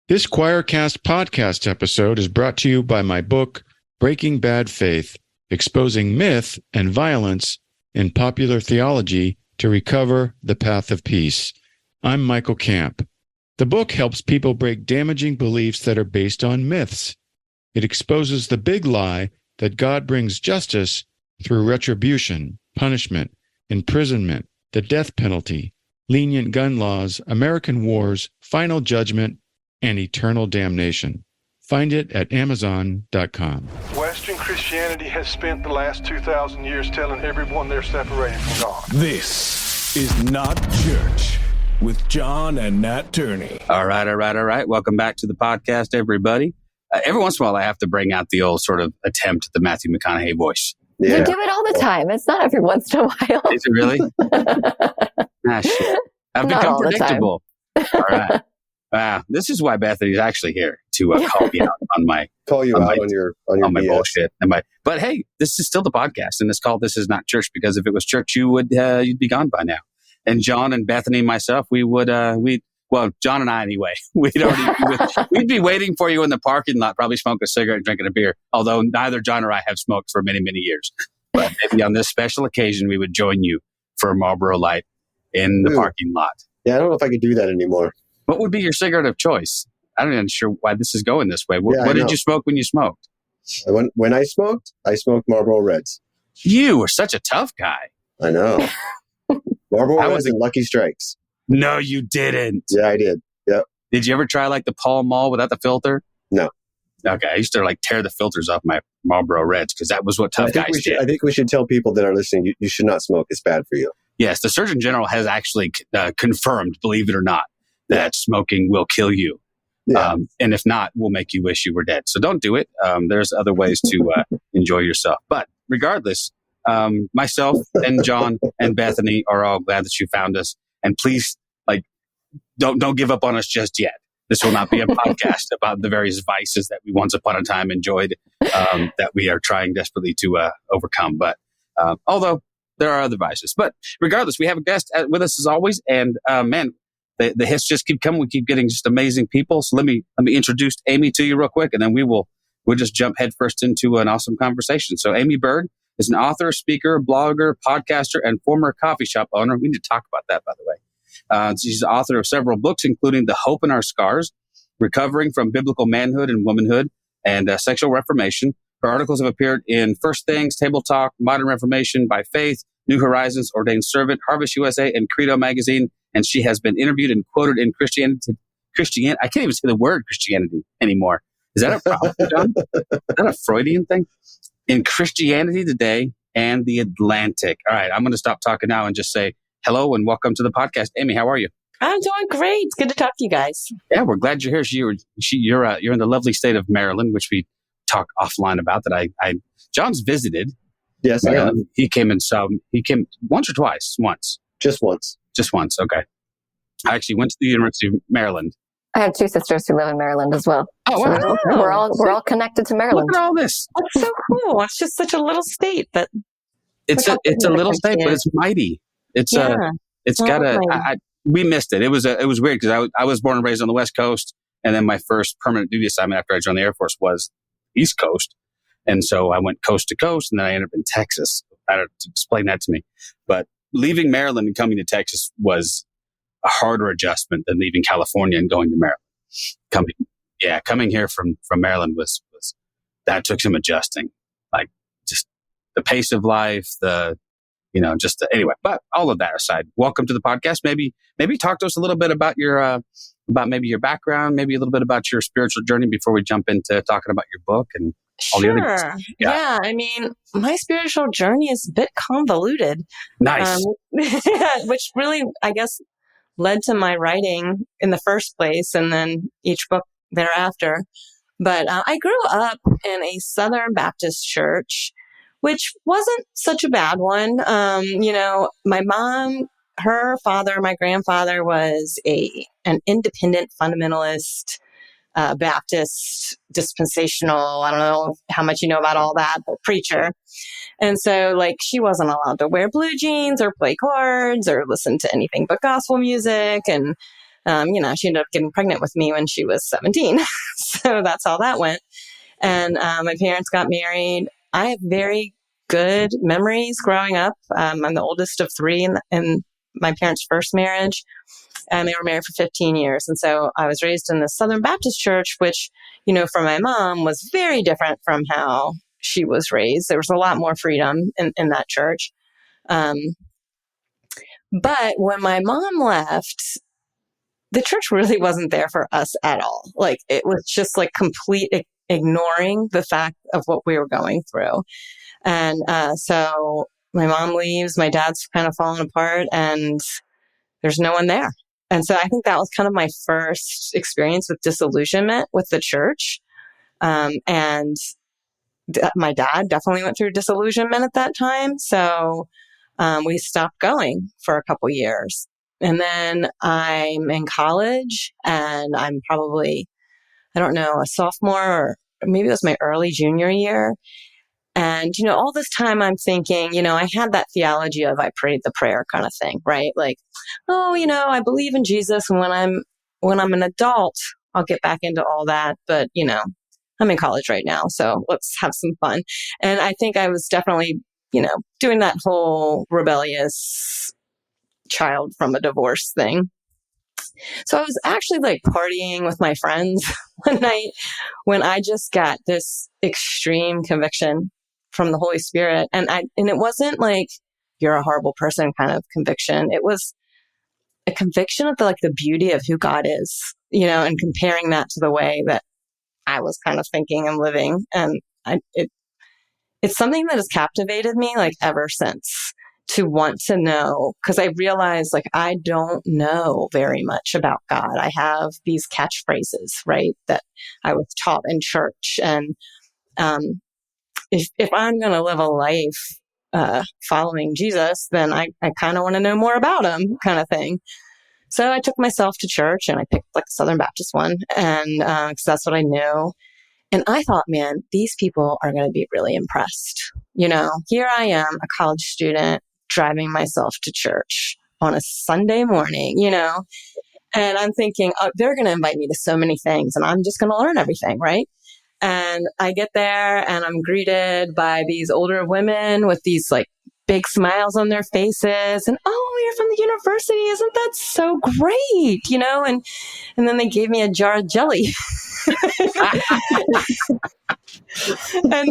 This Choircast podcast episode is brought to you by my book, Breaking Bad Faith, Exposing Myth and Violence in Popular Theology to Recover the Path of Peace. I'm Michael Camp. The book helps people break damaging beliefs that are based on myths. It exposes the big lie that God brings justice through retribution, punishment, imprisonment, the death penalty, lenient gun laws, American wars, final judgment, and eternal damnation. Find it at Amazon.com. Western Christianity has spent the last 2,000 years telling everyone they're separated from God. This is Not Church with John and Nat Turney. All right. Welcome back to the podcast, everybody. Every once in a while, I have to bring out the old sort of attempt at the Matthew McConaughey voice. Yeah. You do it all the time. It's not every once in a while. Is it really? Shit. I've become predictable. All right. Wow. This is why Bethany's actually here to call me out on my on your BS. bullshit. But hey, this is still the podcast, and it's called "This Is Not Church" because if it was church, you'd be gone by now. And John and Bethany and myself, John and I anyway, we'd be waiting for you in the parking lot, probably smoking a cigarette and drinking a beer. Although neither John or I have smoked for many, many years. But maybe on this special occasion, we would join you for a Marlboro Light in the parking lot. Yeah, I don't know if I could do that anymore. What would be your cigarette of choice? I'm not even sure why this is going this way. What did you smoke when you smoked? When I smoked Marlboro Reds. You were such a tough guy. I know. Marlboro Reds and Lucky Strikes. No, you didn't. Yeah, I did. Yep. Did you ever try like the Pall Mall without the filter? No. Okay, I used to like tear the filters off my Marlboro Reds because that was what tough guys did. I think we should tell people that are listening, you should not smoke. It's bad for you. Yes, the Surgeon General has actually confirmed, believe it or not, that smoking will kill you. Yeah. And if not, will make you wish you were dead. So don't do it. There's other ways to enjoy yourself. But regardless, myself and John and Bethany are all glad that you found us. And please, don't give up on us just yet. This will not be a podcast about the various vices that we once upon a time enjoyed that we are trying desperately to overcome. But although there are other vices. But regardless, we have a guest with us as always. And the hits just keep coming. We keep getting just amazing people. So let me introduce Aimee to you real quick, and then we'll just jump headfirst into an awesome conversation. So Aimee Byrd is an author, speaker, blogger, podcaster, and former coffee shop owner. We need to talk about that, by the way. She's the author of several books, including The Hope in Our Scars, Recovering from Biblical Manhood and Womanhood, and Sexual Reformation. Her articles have appeared in First Things, Table Talk, Modern Reformation, By Faith, New Horizons, Ordained Servant, Harvest USA, and Credo Magazine. And she has been interviewed and quoted in Christianity. I can't even say the word Christianity anymore. Is that a problem, John? Is that a Freudian thing? In Christianity Today and The Atlantic. All right, I'm going to stop talking now and just say hello and welcome to the podcast. Aimee, how are you? I'm doing great. It's good to talk to you guys. Yeah, we're glad you're here. You're in the lovely state of Maryland, which we talk offline about. That John's visited. Yes, I have. He came once or twice. Just once. Just once. Okay. I actually went to the University of Maryland. I have two sisters who live in Maryland as well. Oh, wow. So we're all connected to Maryland. Look at all this. That's so cool. It's just such a little state, but it's a little state, but it's mighty. We missed it. It was weird because I was born and raised on the West Coast, and then my first permanent duty assignment after I joined the Air Force was East Coast, and so I went coast to coast, and then I ended up in Texas. I don't explain that to me, but leaving Maryland and coming to Texas was a harder adjustment than leaving California and going to Maryland. Coming here from Maryland was that took some adjusting, like just the pace of life, anyway. But all of that aside, welcome to the podcast. Maybe talk to us a little bit about your maybe your background, maybe a little bit about your spiritual journey before we jump into talking about your book and all the other stuff. Yeah. I mean, my spiritual journey is a bit convoluted. Nice. Which really, I guess, led to my writing in the first place and then each book thereafter. But I grew up in a Southern Baptist church, which wasn't such a bad one. My mom, her father, my grandfather was an independent fundamentalist, Baptist, dispensational. I don't know how much you know about all that, but preacher. And so she wasn't allowed to wear blue jeans or play cards or listen to anything but gospel music. And She ended up getting pregnant with me when she was 17. So that's how that went. And my parents got married. I have very good memories growing up. I'm the oldest of three in my parents' first marriage, and they were married for 15 years. And so I was raised in the Southern Baptist church, which, for my mom was very different from how she was raised. There was a lot more freedom in that church. But when my mom left, the church really wasn't there for us at all. Like, it was just like complete ignoring the fact of what we were going through. And so my mom leaves, my dad's kind of falling apart, and there's no one there. And so I think that was kind of my first experience with disillusionment with the church. And my dad definitely went through disillusionment at that time. So we stopped going for a couple years. And then I'm in college, and I'm probably, I don't know, a sophomore, or maybe it was my early junior year. And, all this time I'm thinking, I had that theology of I prayed the prayer kind of thing, right? Like, oh, I believe in Jesus. And when I'm an adult, I'll get back into all that. But, I'm in college right now, so let's have some fun. And I think I was definitely, doing that whole rebellious child from a divorce thing. So I was actually like partying with my friends one night when I just got this extreme conviction from the Holy Spirit. And it wasn't like, you're a horrible person kind of conviction. It was a conviction of the beauty of who God is, and comparing that to the way that I was kind of thinking and living. And it's something that has captivated me like ever since, to want to know, because I realized like I don't know very much about God. I have these catchphrases, right, that I was taught in church. And if I'm going to live a life following Jesus, then I kind of want to know more about him, kind of thing. So I took myself to church, and I picked like a Southern Baptist one, and because that's what I knew. And I thought, man, these people are going to be really impressed. Here I am, a college student, driving myself to church on a Sunday morning, and I'm thinking, oh, they're going to invite me to so many things, and I'm just going to learn everything, right? And I get there, and I'm greeted by these older women with these like big smiles on their faces, and, oh, you're from the university, isn't that so great? And then they gave me a jar of jelly. And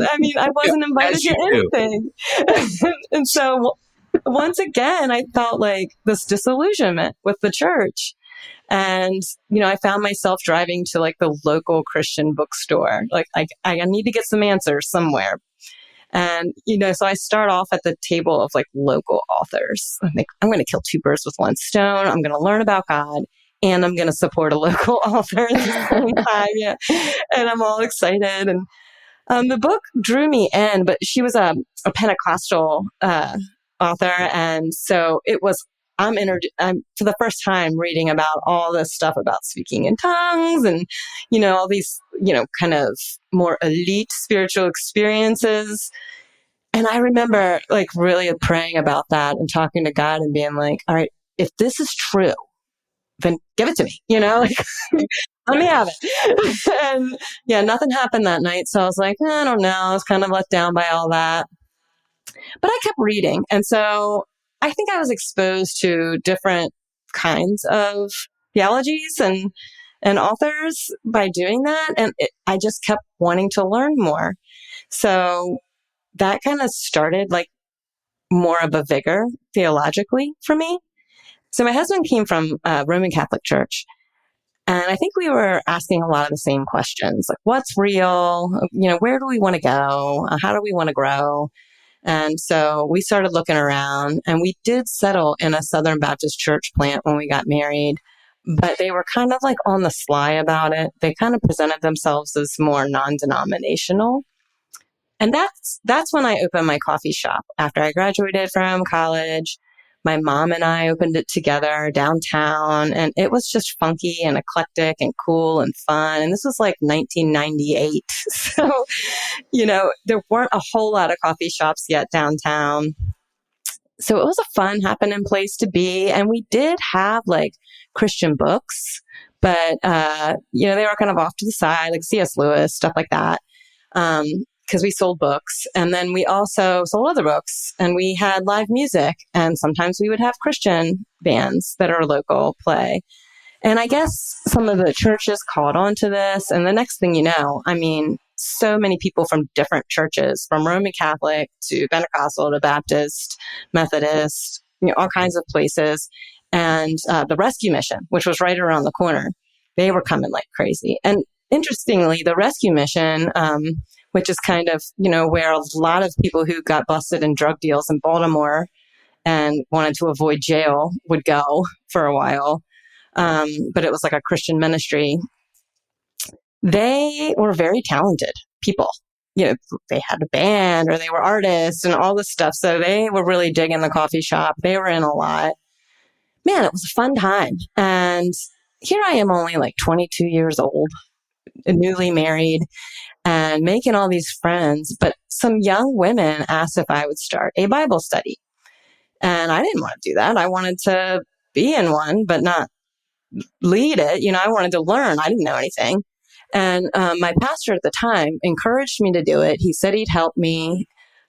I mean, I wasn't invited to anything. And so once again, I felt like this disillusionment with the church. And, I found myself driving to like the local Christian bookstore. Like I need to get some answers somewhere. And, so I start off at the table of like local authors. I think I'm going to kill two birds with one stone. I'm going to learn about God, and I'm going to support a local author at the same time. Yeah. And I'm all excited. And the book drew me in, but she was a Pentecostal author. And so it was, I'm for the first time reading about all this stuff about speaking in tongues and, all these, kind of more elite spiritual experiences. And I remember like really praying about that and talking to God and being like, all right, if this is true, then give it to me, let me have it. And yeah, nothing happened that night. So I was like, I don't know. I was kind of let down by all that. But I kept reading. And so I think I was exposed to different kinds of theologies and authors by doing that. And I just kept wanting to learn more. So that kind of started like more of a vigor theologically for me. So my husband came from a Roman Catholic church. And I think we were asking a lot of the same questions, like what's real? Where do we want to go? How do we want to grow? And so we started looking around, and we did settle in a Southern Baptist church plant when we got married, but they were kind of like on the sly about it. They kind of presented themselves as more non-denominational. And that's when I opened my coffee shop after I graduated from college. My mom and I opened it together downtown, and it was just funky and eclectic and cool and fun. And this was like 1998. So, there weren't a whole lot of coffee shops yet downtown. So it was a fun, happening place to be. And we did have like Christian books, but, they were kind of off to the side, like C.S. Lewis, stuff like that. Because we sold books, and then we also sold other books, and we had live music, and sometimes we would have Christian bands that are local play. And I guess some of the churches caught on to this, and the next thing you know, I mean, so many people from different churches, from Roman Catholic to Pentecostal to Baptist, Methodist, all kinds of places, and the Rescue Mission, which was right around the corner, they were coming like crazy. And interestingly, the Rescue Mission, which is kind of, where a lot of people who got busted in drug deals in Baltimore and wanted to avoid jail would go for a while. But it was like a Christian ministry. They were very talented people. They had a band or they were artists and all this stuff. So they were really digging the coffee shop. They were in a lot. Man, it was a fun time. And here I am only like 22 years old, newly married, and making all these friends. But some young women asked if I would start a Bible study. And I didn't want to do that. I wanted to be in one, but not lead it. I wanted to learn. I didn't know anything. And my pastor at the time encouraged me to do it. He said he'd help me.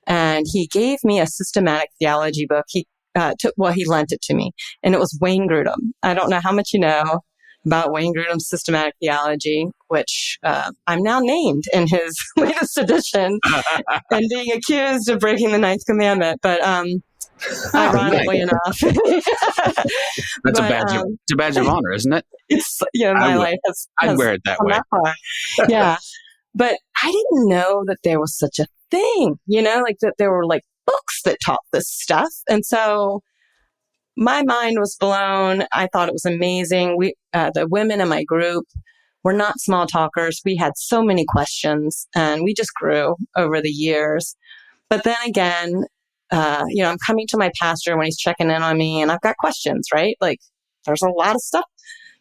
And he gave me a systematic theology book. He lent it to me. And it was Wayne Grudem. I don't know how much you know about Wayne Grudem's systematic theology, which I'm now named in his latest edition and being accused of breaking the ninth commandment. But ironically enough, that's a badge of honor, isn't it? It's my life has I'd wear it that way. Yeah, but I didn't know that there was such a thing. Like that there were like books that taught this stuff, and so my mind was blown. I thought it was amazing. The women in my group were not small talkers. We had so many questions, and we just grew over the years. But then again, I'm coming to my pastor when he's checking in on me, and I've got questions, right? Like, there's a lot of stuff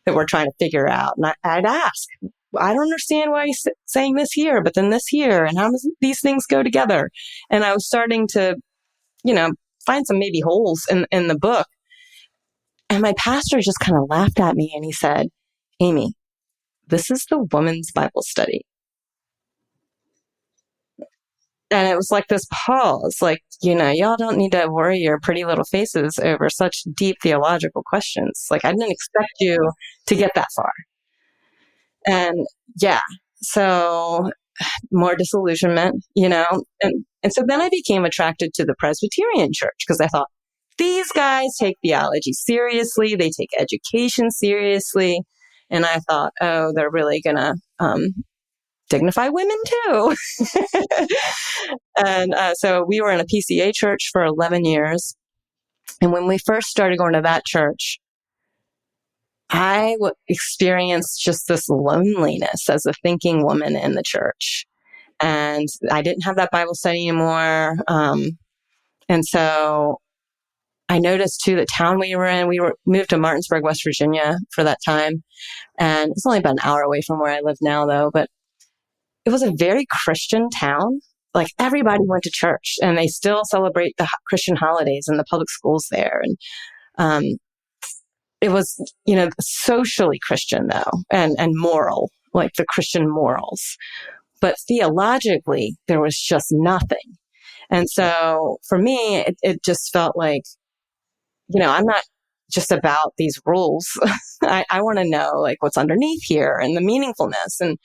that we're trying to figure out. And I'd ask, I don't understand why he's saying this here, but then this here, and how does these things go together? And I was starting to, find some maybe holes in the book. And my pastor just kind of laughed at me and he said, Aimee, this is the women's Bible study. And it was like this pause, like, y'all don't need to worry your pretty little faces over such deep theological questions. Like, I didn't expect you to get that far. And yeah, so more disillusionment, and so then I became attracted to the Presbyterian church because I thought, these guys take theology seriously. They take education seriously. And I thought, oh, they're really going to dignify women too. And so we were in a PCA church for 11 years. And when we first started going to that church, I experienced just this loneliness as a thinking woman in the church. And I didn't have that Bible study anymore. And so I noticed too, the town we were in, moved to Martinsburg, West Virginia for that time. And it's only about an hour away from where I live now though, but it was a very Christian town. Like everybody went to church and they still celebrate the Christian holidays in the public schools there. And, it was, socially Christian though, and moral, like the Christian morals. But theologically, there was just nothing. And so for me, it just felt like, I'm not just about these rules. I want to know like what's underneath here and the meaningfulness. And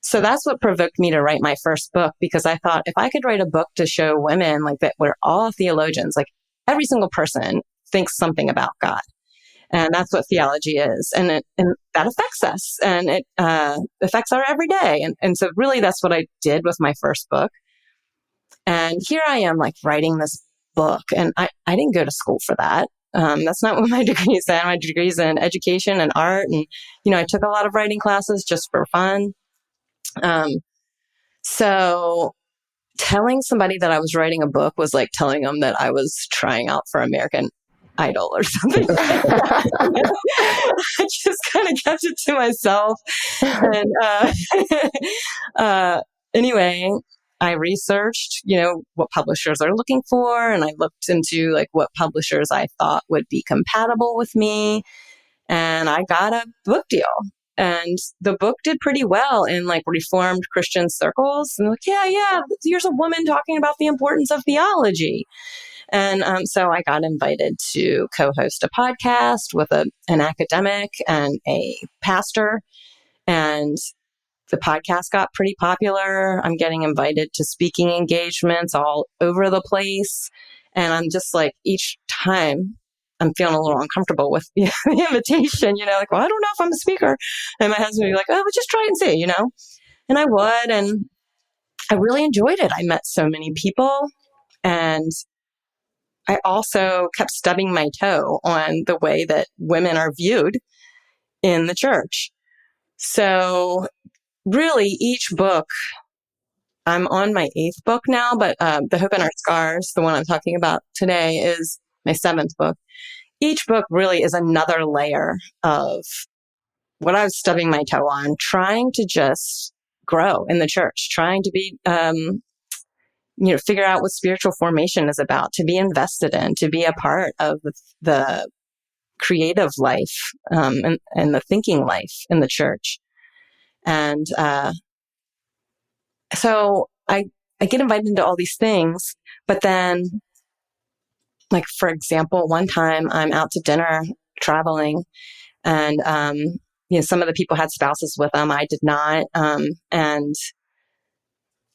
so that's what provoked me to write my first book, because I thought if I could write a book to show women like that we're all theologians, like every single person thinks something about God. And that's what theology is. And that affects us and it affects our everyday. And so really that's what I did with my first book. And here I am like writing this book, and I didn't go to school for that. That's not what my degree is in. My degree is in education and art. And, I took a lot of writing classes just for fun. So telling somebody that I was writing a book was like telling them that I was trying out for American Idol or something. I just kind of kept it to myself. And anyway, I researched, what publishers are looking for, and I looked into like what publishers I thought would be compatible with me. and I got a book deal. And the book did pretty well in like Reformed Christian circles. And like, yeah, here's a woman talking about the importance of theology. And so I got invited to co-host a podcast with an academic and a pastor. And the podcast got pretty popular. I'm getting invited to speaking engagements all over the place. And I'm just like, each time I'm feeling a little uncomfortable with the invitation, like, well, I don't know if I'm a speaker. And my husband would be like, oh, well, just try and see, And I would, and I really enjoyed it. I met so many people, and I also kept stubbing my toe on the way that women are viewed in the church. So really, each book, I'm on my 8th book now, but The Hope in Our Scars, the one I'm talking about today, is my 7th book. Each book really is another layer of what I was stubbing my toe on, trying to just grow in the church, trying to be, figure out what spiritual formation is about, to be invested in, to be a part of the creative life and the thinking life in the church. And so I get invited into all these things, but then, like, for example, one time I'm out to dinner traveling, and, some of the people had spouses with them. I did not. And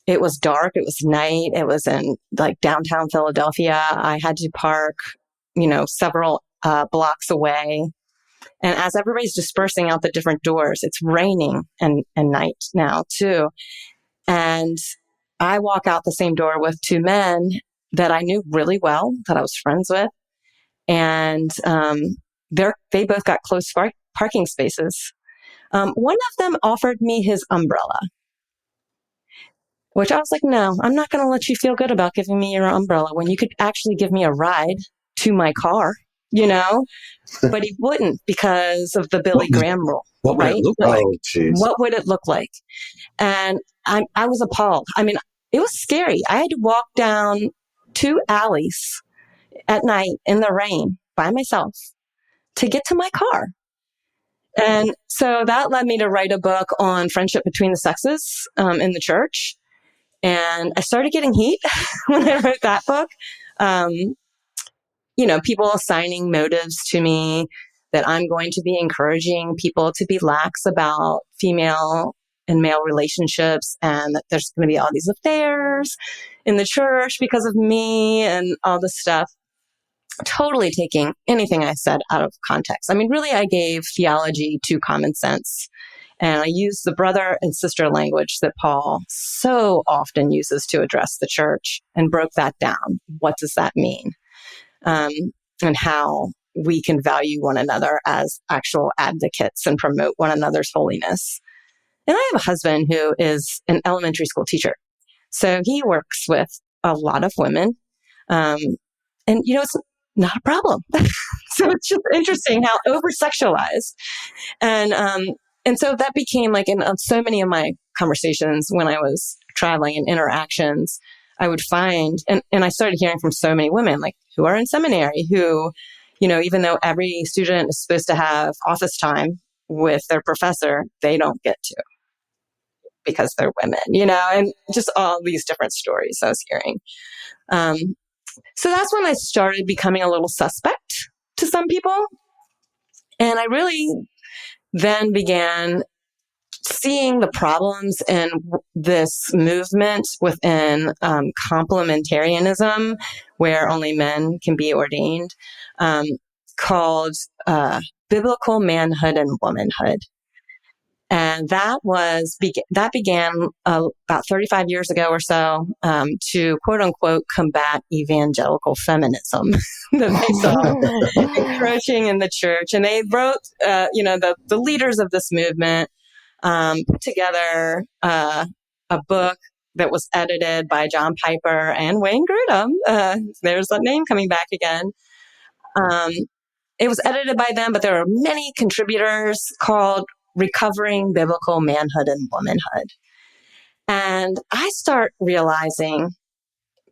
it was dark. It was night. It was in like downtown Philadelphia. I had to park, several blocks away. And as everybody's dispersing out the different doors, it's raining and night now too. And I walk out the same door with 2 men that I knew really well, that I was friends with. And they both got close parking spaces. One of them offered me his umbrella, which I was like, no, I'm not going to let you feel good about giving me your umbrella when you could actually give me a ride to my car, But he wouldn't, because of the Billy Graham rule. What would right? it look like? Oh, jeez. What would it look like? And I was appalled. I mean, it was scary. I had to walk down 2 alleys at night in the rain by myself to get to my car. And so that led me to write a book on friendship between the sexes in the church. And I started getting heat when I wrote that book. People assigning motives to me, that I'm going to be encouraging people to be lax about female and male relationships, and that there's going to be all these affairs in the church because of me and all this stuff. Totally taking anything I said out of context. I mean, really, I gave theology to common sense. And I used the brother and sister language that Paul so often uses to address the church, and broke that down. What does that mean? And how we can value one another as actual advocates and promote one another's holiness. And I have a husband who is an elementary school teacher. So he works with a lot of women. And, it's not a problem. So it's just interesting how over-sexualized. And so that became like in so many of my conversations when I was traveling and interactions, I would find, and I started hearing from so many women, like, who are in seminary, who, even though every student is supposed to have office time with their professor, they don't get to, because they're women, and just all these different stories I was hearing. So that's when I started becoming a little suspect to some people. And I really then began seeing the problems in this movement within complementarianism, where only men can be ordained, called biblical manhood and womanhood. And that began about 35 years ago or so, to quote unquote combat evangelical feminism that they saw encroaching in the church. And they wrote, the leaders of this movement put together a book that was edited by John Piper and Wayne Grudem. There's that name coming back again. It was edited by them, but there were many contributors, called Recovering Biblical Manhood and Womanhood. And I start realizing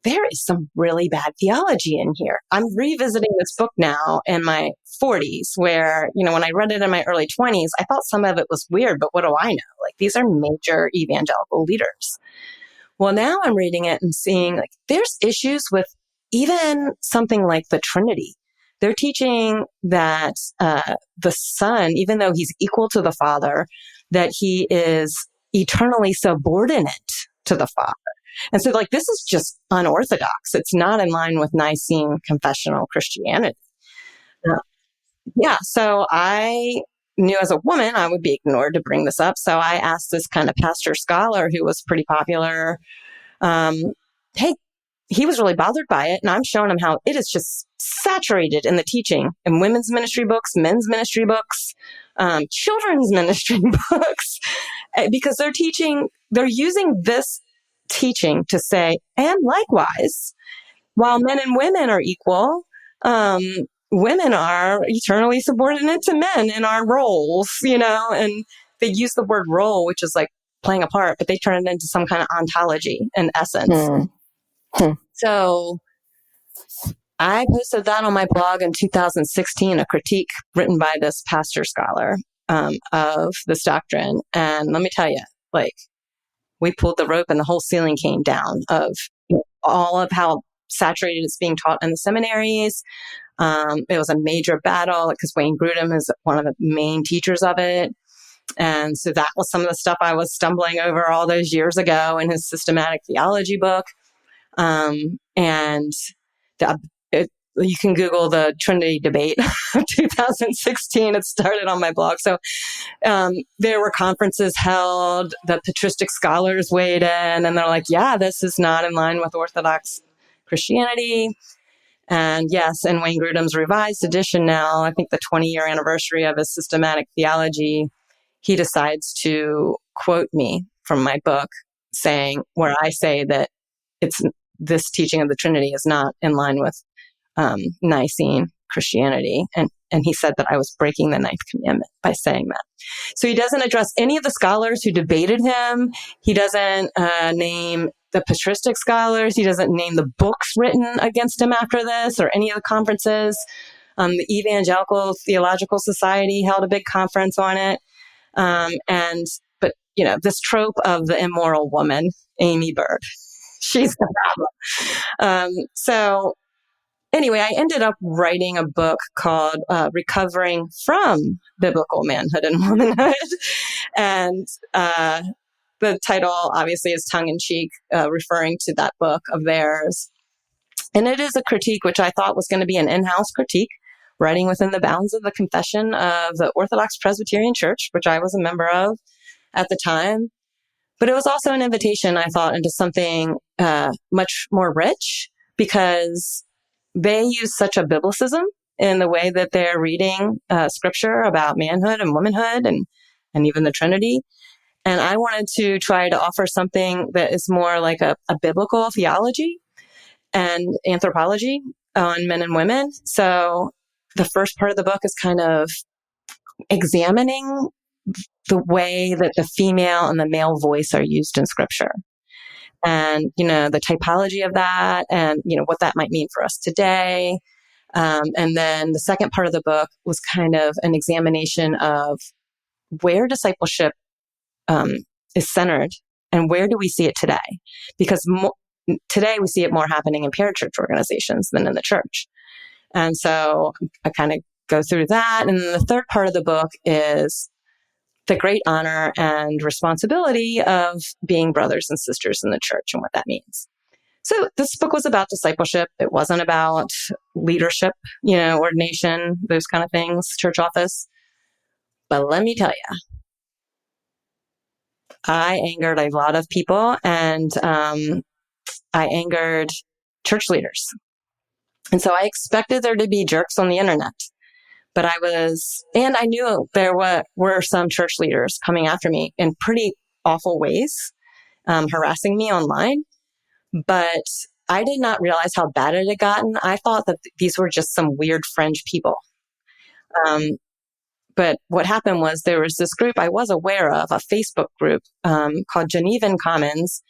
there is some really bad theology in here. I'm revisiting this book now in my 40s, where, when I read it in my early 20s, I thought some of it was weird, but what do I know? Like, these are major evangelical leaders. Well, now I'm reading it and seeing like there's issues with even something like the Trinity. They're teaching that the Son, even though he's equal to the Father, that he is eternally subordinate to the Father. And so, like, this is just unorthodox. It's not in line with Nicene confessional Christianity. So I knew as a woman I would be ignored to bring this up. So I asked this kind of pastor scholar who was pretty popular, hey, he was really bothered by it. And I'm showing him how it is just saturated in the teaching in women's ministry books, men's ministry books, children's ministry books, because they're using this teaching to say, and likewise, while men and women are equal, women are eternally subordinate to men in our roles, and they use the word role, which is like playing a part, but they turn it into some kind of ontology in essence. So I posted that on my blog in 2016, a critique written by this pastor scholar of this doctrine. And let me tell you, like, we pulled the rope and the whole ceiling came down of all of how saturated it's being taught in the seminaries. It was a major battle because Wayne Grudem is one of the main teachers of it. And so that was some of the stuff I was stumbling over all those years ago in his systematic theology book. You can Google the Trinity debate of 2016. It started on my blog. So there were conferences held. The patristic scholars weighed in, and they're like, yeah, this is not in line with Orthodox Christianity. And yes, in Wayne Grudem's revised edition now, I think the 20-year anniversary of his systematic theology, he decides to quote me from my book saying, where I say that this teaching of the Trinity is not in line with Nicene Christianity. And he said that I was breaking the ninth commandment by saying that. So he doesn't address any of the scholars who debated him. He doesn't name the patristic scholars. He doesn't name the books written against him after this or any of the conferences. The Evangelical Theological Society held a big conference on it. But this trope of the immoral woman, Aimee Byrd, she's the problem. So anyway, I ended up writing a book called Recovering from Biblical Manhood and Womanhood. And the title obviously is tongue-in-cheek, referring to that book of theirs. And it is a critique, which I thought was going to be an in-house critique, writing within the bounds of the confession of the Orthodox Presbyterian Church, which I was a member of at the time. But it was also an invitation, I thought, into something much more rich, because they use such a biblicism in the way that they're reading scripture about manhood and womanhood and even the Trinity. And I wanted to try to offer something that is more like a biblical theology and anthropology on men and women. So the first part of the book is kind of examining the way that the female and the male voice are used in scripture. And, the typology of that and, what that might mean for us today. And then the second part of the book was kind of an examination of where discipleship is centered and where do we see it today? Because today we see it more happening in parachurch organizations than in the church. And so I kind of go through that. And then the third part of the book is the great honor and responsibility of being brothers and sisters in the church and what that means. So this book was about discipleship. It wasn't about leadership, ordination, those kind of things, church office. But let me tell you, I angered a lot of people, and I angered church leaders. And so I expected there to be jerks on the internet. But I knew there were some church leaders coming after me in pretty awful ways, harassing me online. But I did not realize how bad it had gotten. I thought that these were just some weird fringe people. But what happened was there was this group I was aware of, a Facebook group called Genevan Commons.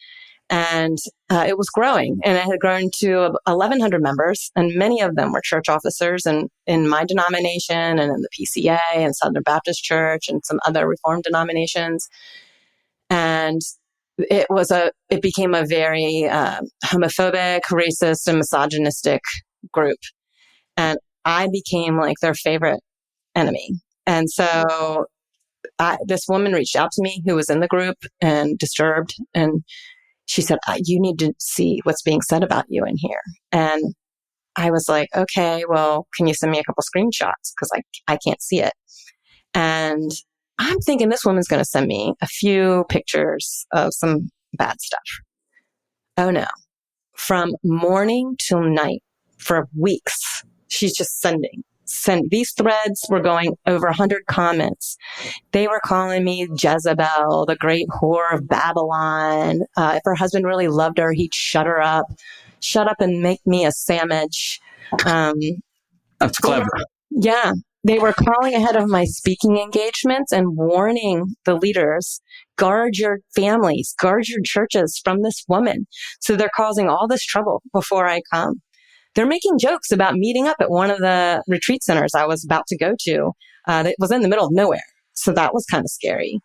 And it was growing, and it had grown to 1,100 members, and many of them were church officers in my denomination and in the PCA and Southern Baptist Church and some other Reformed denominations. And it became a very homophobic, racist, and misogynistic group. And I became like their favorite enemy. And so this woman reached out to me who was in the group and disturbed, and she said, you need to see what's being said about you in here. And I was like, okay, well, can you send me a couple screenshots? Because I can't see it. And I'm thinking this woman's going to send me a few pictures of some bad stuff. Oh no. From morning till night for weeks, she's just sending. These threads were going over 100 comments. They were calling me Jezebel, the great whore of Babylon. If her husband really loved her, he'd shut up and make me a sandwich. That's clever. They were calling ahead of my speaking engagements and warning the leaders, guard your families, guard your churches from this woman. So they're causing all this trouble before I come. They're making jokes about meeting up at one of the retreat centers I was about to go to. That was in the middle of nowhere. So that was kind of scary.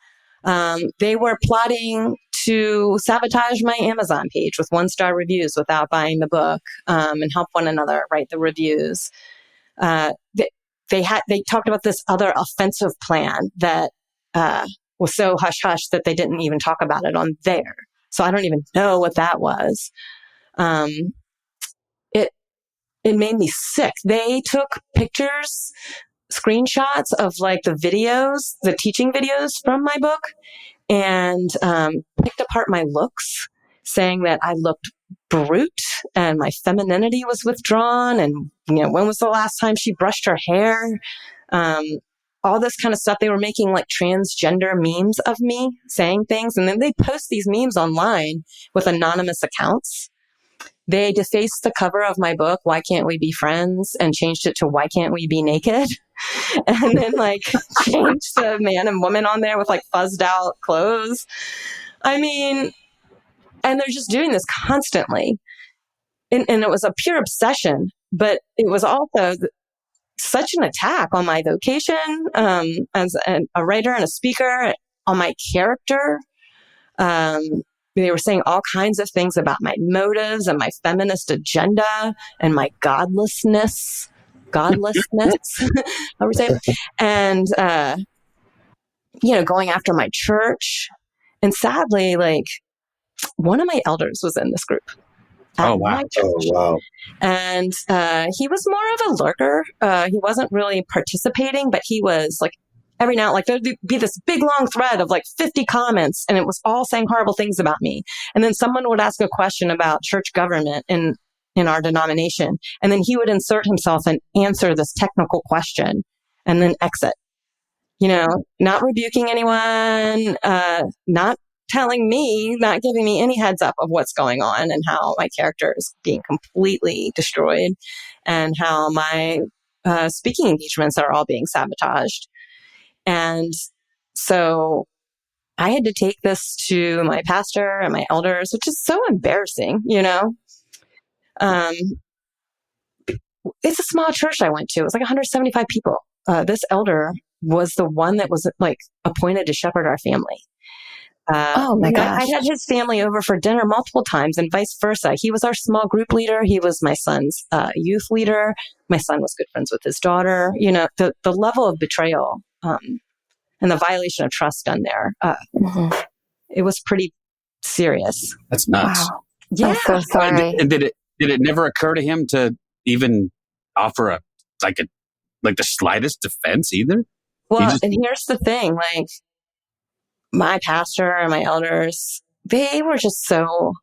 They were plotting to sabotage my Amazon page with 1-star reviews without buying the book, and help one another write the reviews. They talked about this other offensive plan that was so hush-hush that they didn't even talk about it on there. So I don't even know what that was. It made me sick. They took pictures, screenshots of like the videos, the teaching videos from my book, and picked apart my looks, saying that I looked brute and my femininity was withdrawn, and when was the last time she brushed her hair, all this kind of stuff. They were making like transgender memes of me saying things, and then they post these memes online with anonymous accounts. They defaced the cover of my book, Why Can't We Be Friends, and changed it to Why Can't We Be Naked? And then changed the man and woman on there with fuzzed out clothes. I mean, and they're just doing this constantly. And it was a pure obsession, but it was also such an attack on my vocation as a writer and a speaker, on my character. They were saying all kinds of things about my motives and my feminist agenda and my godlessness, I would say, and, going after my church. And sadly, one of my elders was in this group. Oh, wow. And he was more of a lurker. He wasn't really participating, but he was every now, there'd be this big long thread of 50 comments, and it was all saying horrible things about me. And then someone would ask a question about church government in our denomination, and then he would insert himself and answer this technical question and then exit. Not rebuking anyone, not telling me, not giving me any heads up of what's going on and how my character is being completely destroyed and how my speaking engagements are all being sabotaged. And so I had to take this to my pastor and my elders, which is so embarrassing, It's a small church I went to. It was 175 people. This elder was the one that was appointed to shepherd our family. Oh my gosh. I had his family over for dinner multiple times and vice versa. He was our small group leader. He was my son's youth leader. My son was good friends with his daughter. The level of betrayal and the violation of trust done there, it was pretty serious. That's nuts. Wow. Yeah. I'm so sorry. And did it never occur to him to even offer the slightest defense either? Well, and here's the thing, my pastor and my elders, they were just so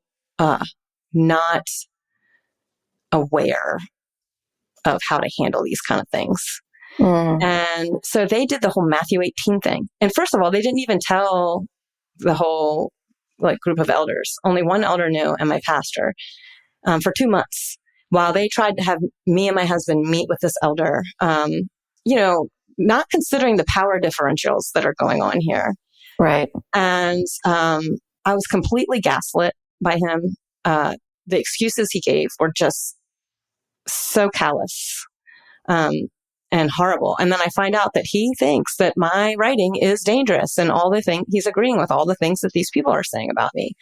not aware of how to handle these kind of things. And so they did the whole Matthew 18 thing. And first of all, they didn't even tell the whole group of elders. Only one elder knew, and my pastor, for 2 months, while they tried to have me and my husband meet with this elder, not considering the power differentials that are going on here. Right. And I was completely gaslit by him. The excuses he gave were just so callous and horrible. And then I find out that he thinks that my writing is dangerous and he's agreeing with all the things that these people are saying about me.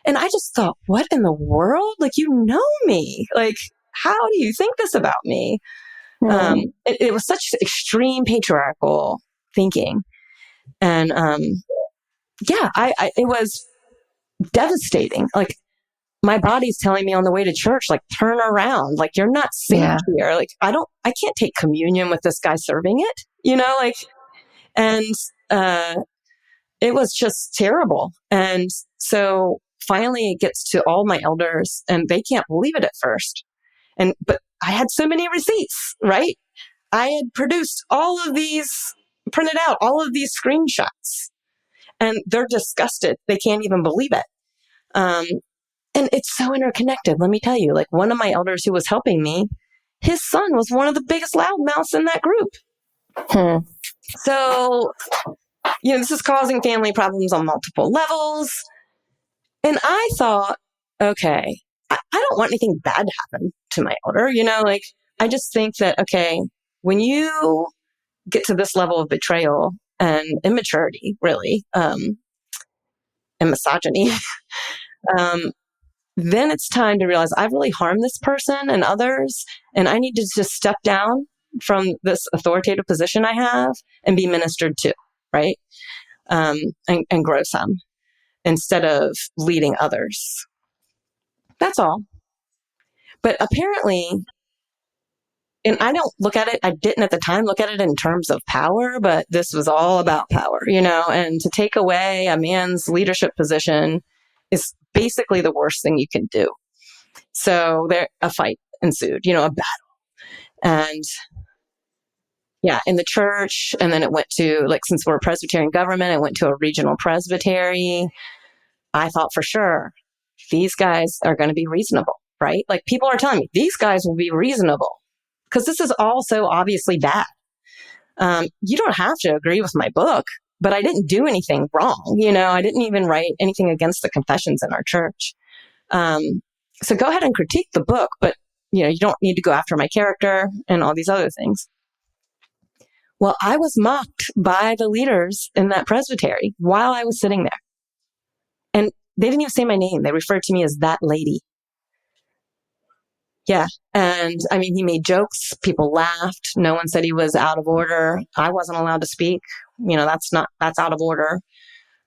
And I just thought, what in the world? Like, you know me. Like, how do you think this about me? It was such extreme patriarchal thinking. And it was devastating. Like, my body's telling me on the way to church, like, turn around. Like, you're not safe here. Like, I can't take communion with this guy serving it, like, and it was just terrible. And so finally it gets to all my elders and they can't believe it at first. But I had so many receipts, right? I had produced printed out all of these screenshots, and they're disgusted. They can't even believe it. And it's so interconnected. Let me tell you, like, one of my elders who was helping me, his son was one of the biggest loudmouths in that group. So, this is causing family problems on multiple levels. And I thought, okay, I don't want anything bad to happen to my elder. Like, I just think that, okay, when you get to this level of betrayal and immaturity, really, and misogyny, then it's time to realize I've really harmed this person and others, and I need to just step down from this authoritative position I have and be ministered to, right? And grow some instead of leading others. That's all. But apparently, and I don't look at it, I didn't at the time look at it in terms of power, but this was all about power, and to take away a man's leadership position is basically the worst thing you can do. So a fight ensued, a battle. And in the church. And then it went to, like, since we're a Presbyterian government, it went to a regional presbytery. I thought for sure these guys are going to be reasonable, right? Like, people are telling me these guys will be reasonable because this is all so obviously bad. You don't have to agree with my book, but I didn't do anything wrong. I didn't even write anything against the confessions in our church. So go ahead and critique the book, but you don't need to go after my character and all these other things. Well, I was mocked by the leaders in that presbytery while I was sitting there. And they didn't even say my name. They referred to me as that lady. Yeah. And I mean, he made jokes. People laughed. No one said he was out of order. I wasn't allowed to speak. That's out of order.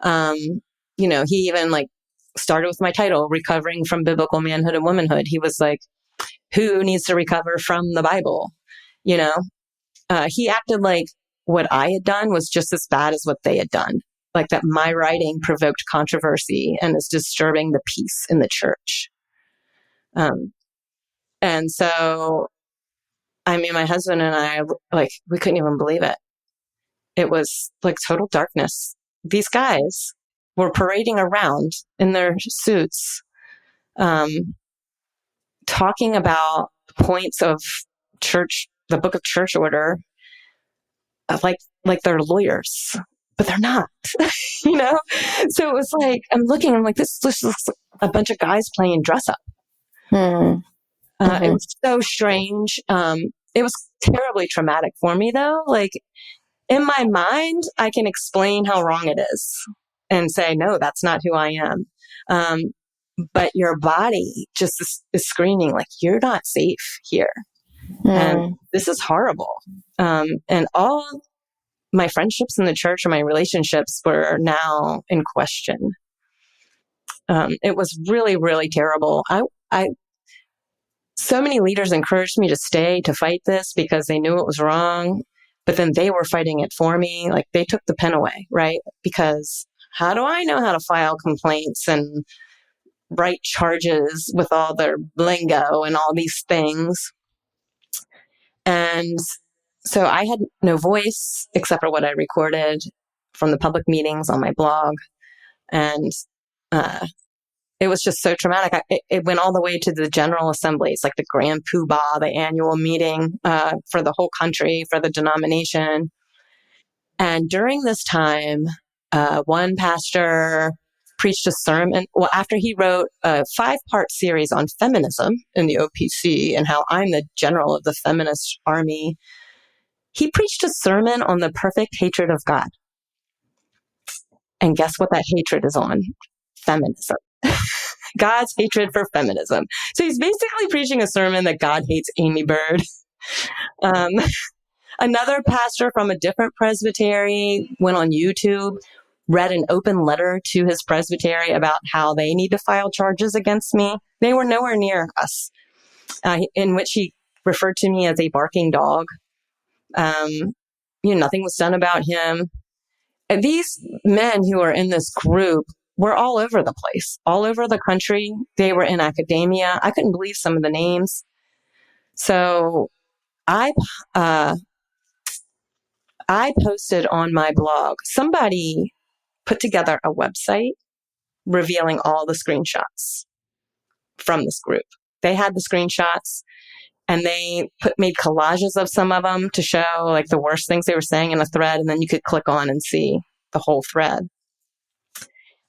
He even, like, started with my title, Recovering from Biblical Manhood and Womanhood. He was like, who needs to recover from the Bible? He acted like what I had done was just as bad as what they had done. Like, that my writing provoked controversy and is disturbing the peace in the church. And so, I mean, my husband and I, like, we couldn't even believe it. It was like total darkness. These guys were parading around in their suits, talking about points of church, the book of church order, like they're lawyers, but they're not, So it was like, I'm like, this looks like a bunch of guys playing dress up. It was so strange. It was terribly traumatic for me, though. Like, in my mind, I can explain how wrong it is and say, no, that's not who I am. But your body just is screaming, like, you're not safe here. And this is horrible. And all my friendships in the church and my relationships were now in question. It was really, really terrible. So many leaders encouraged me to stay to fight this because they knew it was wrong, but then they were fighting it for me. Like, they took the pen away, right? Because how do I know how to file complaints and write charges with all their lingo and all these things? And so I had no voice except for what I recorded from the public meetings on my blog. And it was just so traumatic. It went all the way to the general assemblies, like the grand poobah, the annual meeting for the whole country, for the denomination. And during this time, one pastor preached a sermon. Well, after he wrote a 5-part series on feminism in the OPC and how I'm the general of the feminist army, he preached a sermon on the perfect hatred of God. And guess what that hatred is on? Feminism. God's hatred for feminism. So he's basically preaching a sermon that God hates Aimee Byrd. Another pastor from a different presbytery went on YouTube, read an open letter to his presbytery about how they need to file charges against me. They were nowhere near us, in which he referred to me as a barking dog. Nothing was done about him. And these men who are in this group were all over the place, all over the country. They were in academia. I couldn't believe some of the names. So I posted on my blog, somebody put together a website revealing all the screenshots from this group. They had the screenshots and they made collages of some of them to show like the worst things they were saying in a thread. And then you could click on and see the whole thread.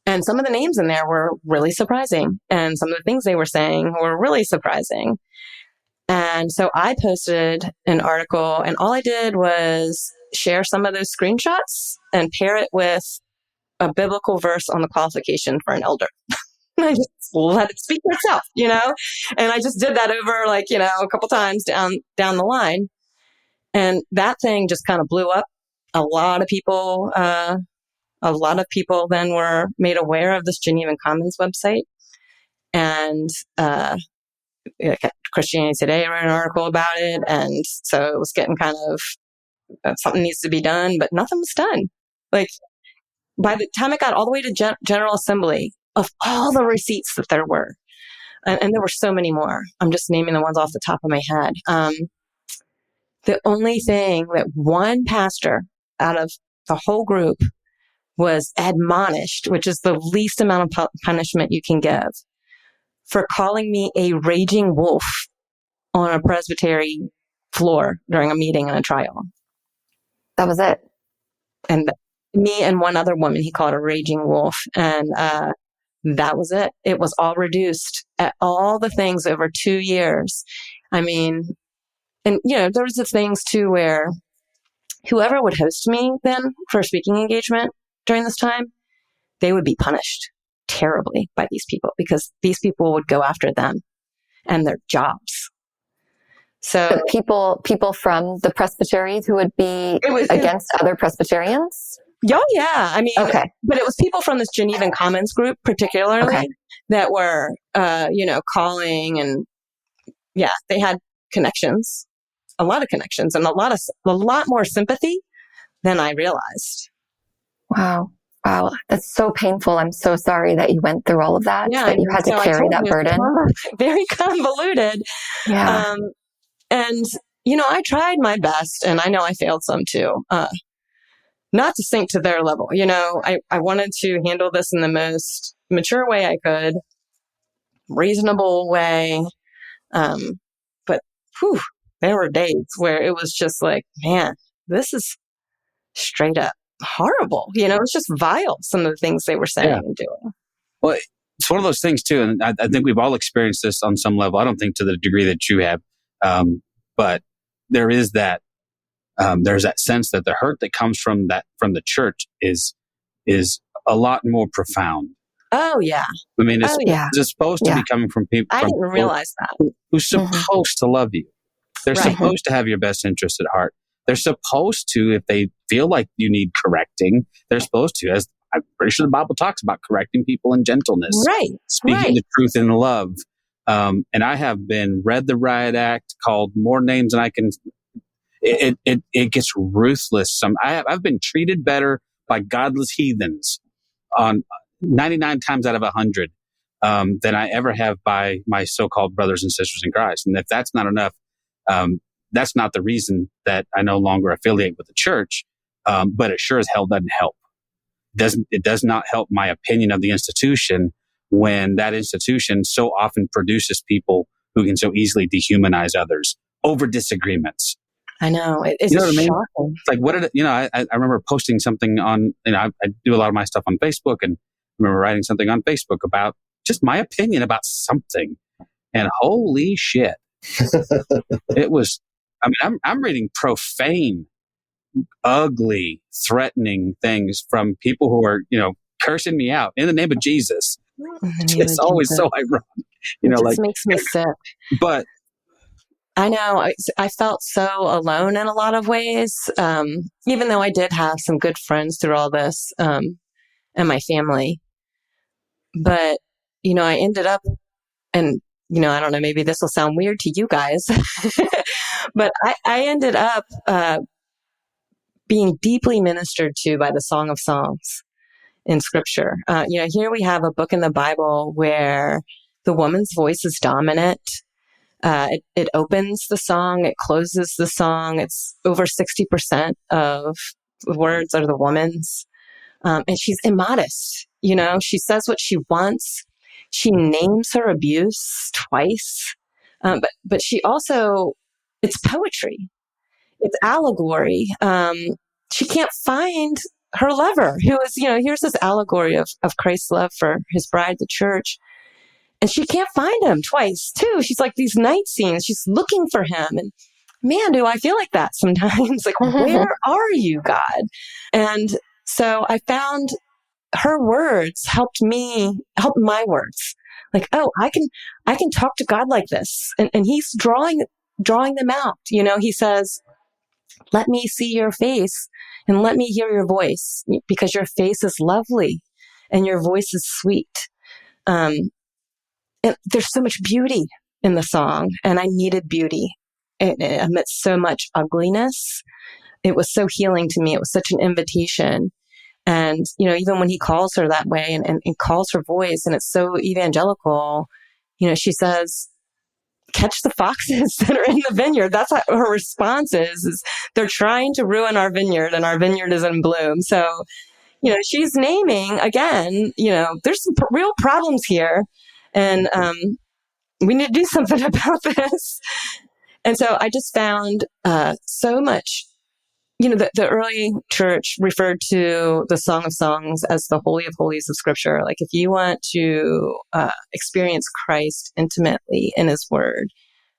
And some of the names in there were really surprising. And some of the things they were saying were really surprising. And so I posted an article and all I did was share some of those screenshots and pair it with a biblical verse on the qualification for an elder. I just let it speak for itself, and I just did that over a couple times down the line. And that thing just kind of blew up. A lot of people then were made aware of this Genevan Commons website. And Christianity Today wrote an article about it. And so it was getting kind of something needs to be done, but nothing was done. Like by the time it got all the way to General Assembly, of all the receipts that there were, and there were so many more, I'm just naming the ones off the top of my head. The only thing that one pastor out of the whole group was admonished, which is the least amount of punishment you can give, for calling me a raging wolf on a presbytery floor during a meeting and a trial. That was it. And me and one other woman, he called a raging wolf. And that was it. It was all reduced at all the things over 2 years. I mean, and there was the things too where whoever would host me then for a speaking engagement during this time, they would be punished terribly by these people because these people would go after them and their jobs. So people from the presbyteries who would be against other Presbyterians? Oh, yeah. I mean, okay. But it was people from this Genevan Commons group, particularly, that were, calling and, they had connections, a lot of connections, and a lot more sympathy than I realized. Wow. That's so painful. I'm so sorry that you went through all of that, that you had to carry that burden. Very convoluted. Yeah. And, I tried my best, and I know I failed some too. Not to sink to their level. I wanted to handle this in the most mature way I could, reasonable way. But there were days where it was just like, man, this is straight up horrible. It's just vile, some of the things they were saying and doing. Well, it's one of those things too. And I think we've all experienced this on some level. I don't think to the degree that you have. But there is that. There's that sense that the hurt that comes from the church is a lot more profound. Oh yeah. I mean, it's supposed to be coming from people. I didn't realize that. Who's supposed to love you. They're supposed to have your best interest at heart. They're supposed to, if they feel like you need correcting, they're supposed to. As I'm pretty sure the Bible talks about correcting people in gentleness, speaking the truth in love. And I have been read the riot act, called more names than I can. It gets ruthless. I've been treated better by godless heathens on 99 times out of 100 than I ever have by my so-called brothers and sisters in Christ. And if that's not enough, that's not the reason that I no longer affiliate with the church. But it sure as hell doesn't help. It does not help my opinion of the institution when that institution so often produces people who can so easily dehumanize others over disagreements. I know. It's you know what I mean? shocking. It's like, what did it, I remember posting something on, I do a lot of my stuff on Facebook, and remember writing something on Facebook about just my opinion about something. And holy shit, it was, I mean, I'm reading profane, ugly, threatening things from people who are, cursing me out in the name of Jesus. It's always so ironic. It just makes me sick. But I know I felt so alone in a lot of ways, even though I did have some good friends through all this, and my family. But, I ended up, and, I don't know, maybe this will sound weird to you guys, but I ended up being deeply ministered to by the Song of Songs in Scripture. Here we have a book in the Bible where the woman's voice is dominant. It opens the song, it closes the song. It's over 60% of the words are the woman's. And she's immodest. She says what she wants. She names her abuse twice. But she also, it's poetry. It's allegory. She can't find her lover, who is, here's this allegory of Christ's love for his bride, the church. And she can't find him twice, too. She's like these night scenes. She's looking for him. And man, do I feel like that sometimes. Like, where are you, God? And so I found her words helped my words. Like, oh, I can talk to God like this. And he's drawing them out. He says, let me see your face and let me hear your voice, because your face is lovely and your voice is sweet. And there's so much beauty in the song, and I needed beauty amidst so much ugliness. It was so healing to me. It was such an invitation. And, even when he calls her that way and calls her voice, and it's so evangelical, she says, catch the foxes that are in the vineyard. That's what her response is they're trying to ruin our vineyard, and our vineyard is in bloom. So, she's naming again, there's some real problems here, and we need to do something about this. And so I just found so much. The early church referred to the Song of Songs as the Holy of Holies of Scripture. Like, if you want to experience Christ intimately in his word,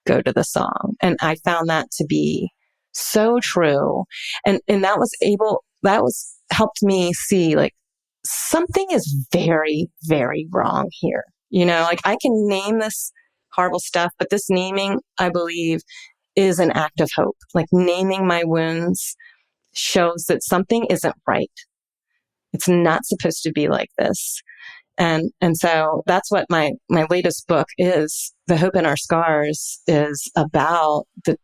go to the song. And I found that to be so true. And that helped me see, like, something is very, very wrong here. Like, I can name this horrible stuff, but this naming, I believe, is an act of hope. Like, naming my wounds shows that something isn't right. It's not supposed to be like this. And so that's what my latest book is. The Hope in Our Scars is about the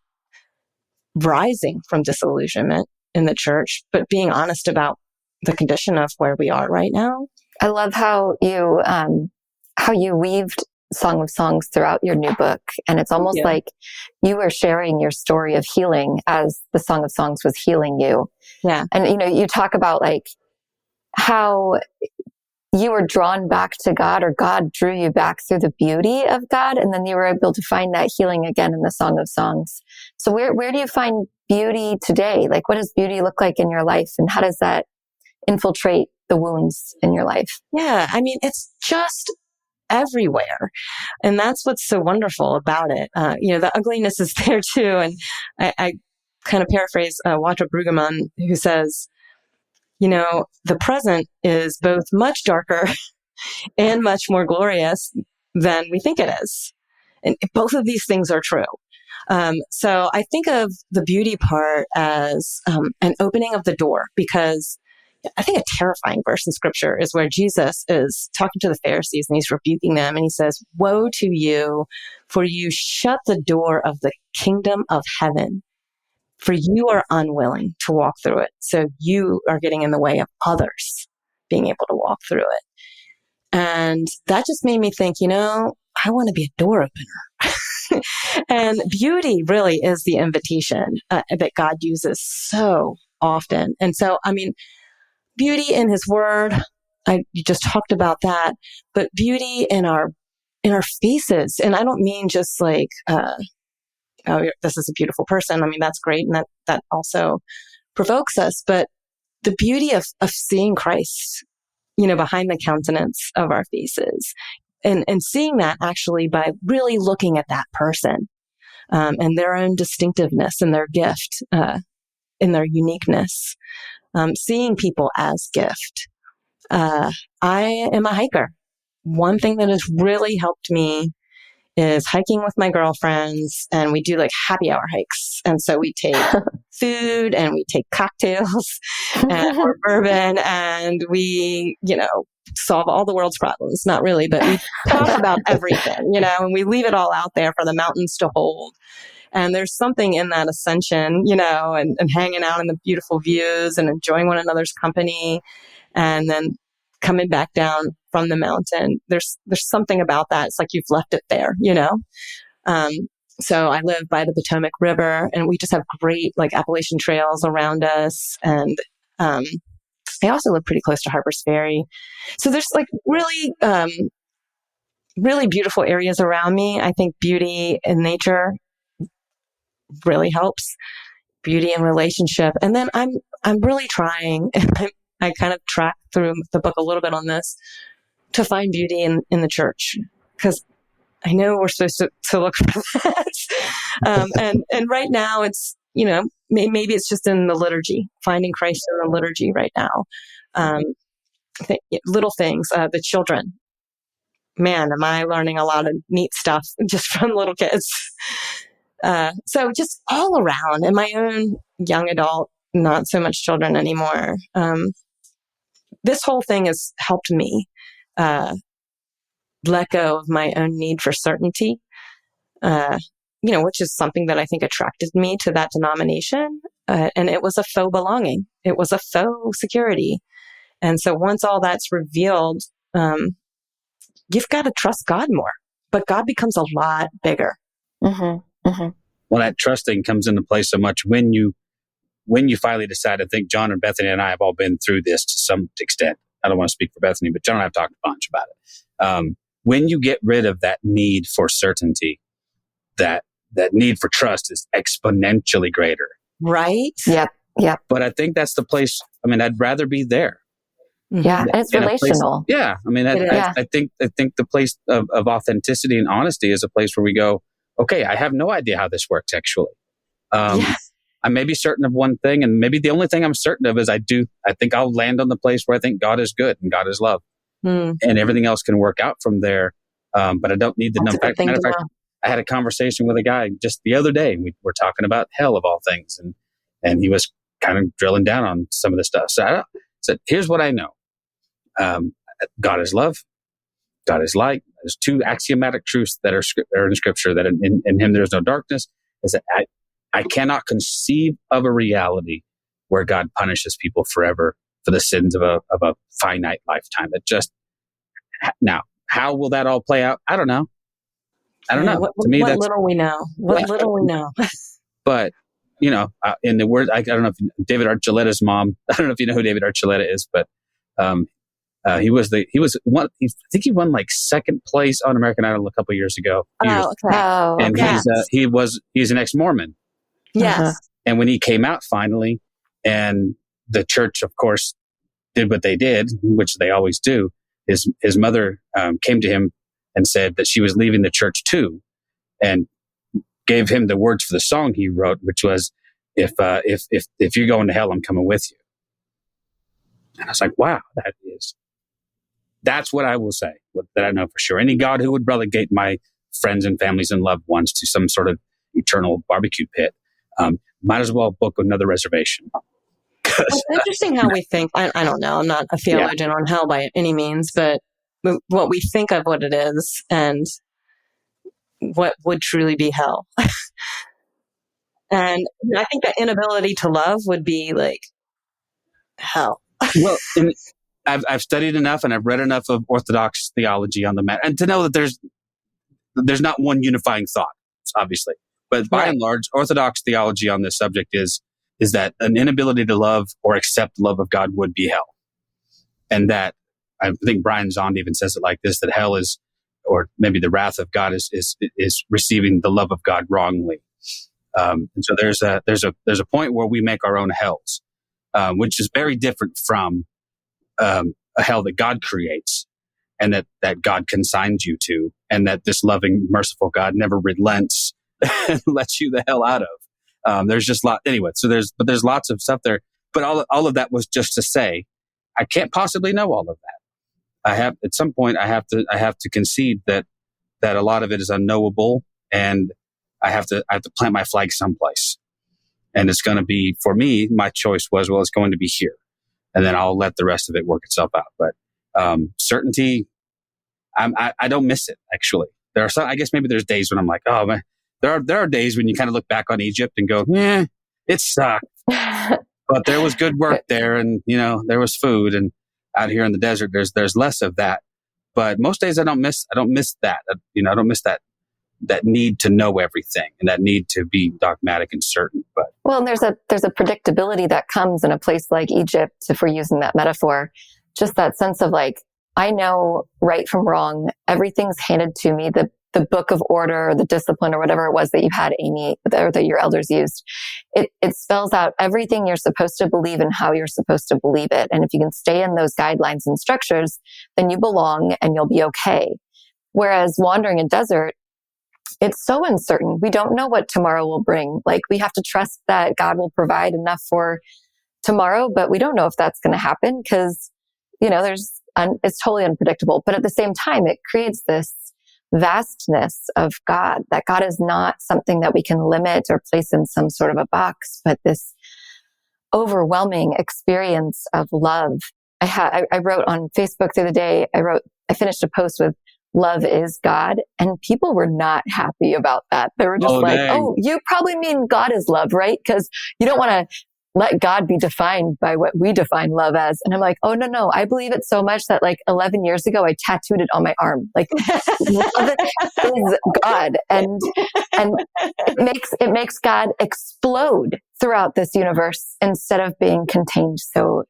rising from disillusionment in the church, but being honest about the condition of where we are right now. I love how you weaved Song of Songs throughout your new book. And it's almost like you were sharing your story of healing as the Song of Songs was healing you. Yeah. And, you talk about like how you were drawn back to God, or God drew you back through the beauty of God. And then you were able to find that healing again in the Song of Songs. So where do you find beauty today? Like, what does beauty look like in your life? And how does that infiltrate the wounds in your life? Yeah. I mean, it's just everywhere. And that's what's so wonderful about it. The ugliness is there too. And I kind of paraphrase Walter Brueggemann, who says, the present is both much darker and much more glorious than we think it is. And both of these things are true. So I think of the beauty part as an opening of the door, because I think a terrifying verse in Scripture is where Jesus is talking to the Pharisees and he's rebuking them. And he says, "Woe to you, for you shut the door of the kingdom of heaven, for you are unwilling to walk through it." So you are getting in the way of others being able to walk through it. And that just made me think, I want to be a door opener. And beauty really is the invitation that God uses so often. And so, beauty in his word, you just talked about that, but beauty in our faces. And I don't mean just like, oh, this is a beautiful person. That's great. And that also provokes us, but the beauty of seeing Christ, behind the countenance of our faces. And seeing that actually by really looking at that person, and their own distinctiveness and their gift, in their uniqueness, seeing people as gift. I am a hiker. One thing that has really helped me is hiking with my girlfriends, and we do like happy hour hikes. And so we take food and we take cocktails or bourbon, and we, solve all the world's problems. Not really, but we talk about everything, and we leave it all out there for the mountains to hold. And there's something in that ascension, and hanging out in the beautiful views and enjoying one another's company, and then coming back down from the mountain. There's something about that. It's like you've left it there, So I live by the Potomac River, and we just have great like Appalachian trails around us. And I also live pretty close to Harper's Ferry. So there's like really, really beautiful areas around me. I think beauty in nature really helps, beauty in relationship. And then I'm really trying, I kind of track through the book a little bit on this, to find beauty in the church, because I know we're supposed to look for that. And right now it's, maybe it's just in the liturgy, finding Christ in the liturgy right now. Little things, the children, man, am I learning a lot of neat stuff just from little kids. So just all around, and my own young adult, not so much children anymore. This whole thing has helped me let go of my own need for certainty, which is something that I think attracted me to that denomination. And it was a faux belonging. It was a faux security. And so once all that's revealed, you've got to trust God more. But God becomes a lot bigger. Mm-hmm. Mm-hmm. Well, that trusting comes into play so much when you finally decide. I think John and Bethany and I have all been through this to some extent. I don't want to speak for Bethany, but John and I have talked a bunch about it. When you get rid of that need for certainty, that need for trust is exponentially greater. Right? Yep. Yep. But I think that's the place. I mean, I'd rather be there. Yeah, and it's relational. I mean, I think the place of authenticity and honesty is a place where we go, okay, I have no idea how this works actually. I may be certain of one thing, and maybe the only thing I'm certain of is I think I'll land on the place where I think God is good and God is love. And everything else can work out from there. But I don't need the number. Matter of fact, I had a conversation with a guy just the other day, and we were talking about hell of all things. And he was kind of drilling down on some of this stuff. So I said, here's what I know. God is love. God is light. There's two axiomatic truths that are in Scripture, that in Him there's no darkness. Is that I cannot conceive of a reality where God punishes people forever for the sins of a finite lifetime. That just now, how will that all play out? I don't know. To me, what little we know. What little we know. But in the word, I don't know if David Archuleta's mom. I don't know if you know who David Archuleta is, but he won like second place on American Idol a couple of years ago. And he's an ex-Mormon. Yes. Uh-huh. And when he came out finally, and the church, of course, did what they did, which they always do, his mother came to him and said that she was leaving the church too, and gave him the words for the song he wrote, which was, if you're going to hell, I'm coming with you. And I was like, wow, that's what I will say, that I know for sure. Any God who would relegate my friends and families and loved ones to some sort of eternal barbecue pit, might as well book another reservation. It's interesting how we think. I don't know. I'm not a theologian on hell by any means, but what we think of what it is and what would truly be hell. And I think that inability to love would be like hell. Well, I've studied enough and I've read enough of Orthodox theology on the matter, and to know that there's not one unifying thought, obviously. But by and large, Orthodox theology on this subject is that an inability to love or accept the love of God would be hell. And that, I think Brian Zond even says it like this, that hell is, or maybe the wrath of God is receiving the love of God wrongly. And so there's a point where we make our own hells, which is very different from a a hell that God creates and that God consigns you to, and that this loving, merciful God never relents and lets you the hell out of. There's just anyway. So there's lots of stuff there, but all of that was just to say, I can't possibly know all of that. At some point I have to concede that a lot of it is unknowable, and I have to plant my flag someplace. And it's going to be, for me, my choice was, well, it's going to be here, and then I'll let the rest of it work itself out. But certainty, I don't miss it. Actually, there are some. I guess maybe there's days when I'm like, oh man. There are days when you kind of look back on Egypt and go, yeah, it sucked, but there was good work there, and there was food. And out here in the desert, there's less of that. But most days I don't miss that. I don't miss that need to know everything and that need to be dogmatic and certain. But and there's a predictability that comes in a place like Egypt, if we're using that metaphor. Just that sense of like, I know right from wrong. Everything's handed to me. The book of order, or the discipline, or whatever it was that you had, Aimee, or that your elders used, it spells out everything you're supposed to believe and how you're supposed to believe it. And if you can stay in those guidelines and structures, then you belong and you'll be okay. Whereas wandering a desert, it's so uncertain. We don't know what tomorrow will bring. Like, we have to trust that God will provide enough for tomorrow, but we don't know if that's going to happen because, it's totally unpredictable. But at the same time, it creates this vastness of God, that God is not something that we can limit or place in some sort of a box, but this overwhelming experience of love. I wrote on Facebook the other day, I finished a post with "Love is God," and people were not happy about that. They were just "Oh, you probably mean God is love, right? Because you don't want to let God be defined by what we define love as." And I'm like, oh, no. I believe it so much that 11 years ago, I tattooed it on my arm. Love is God. And it makes God explode throughout this universe instead of being contained so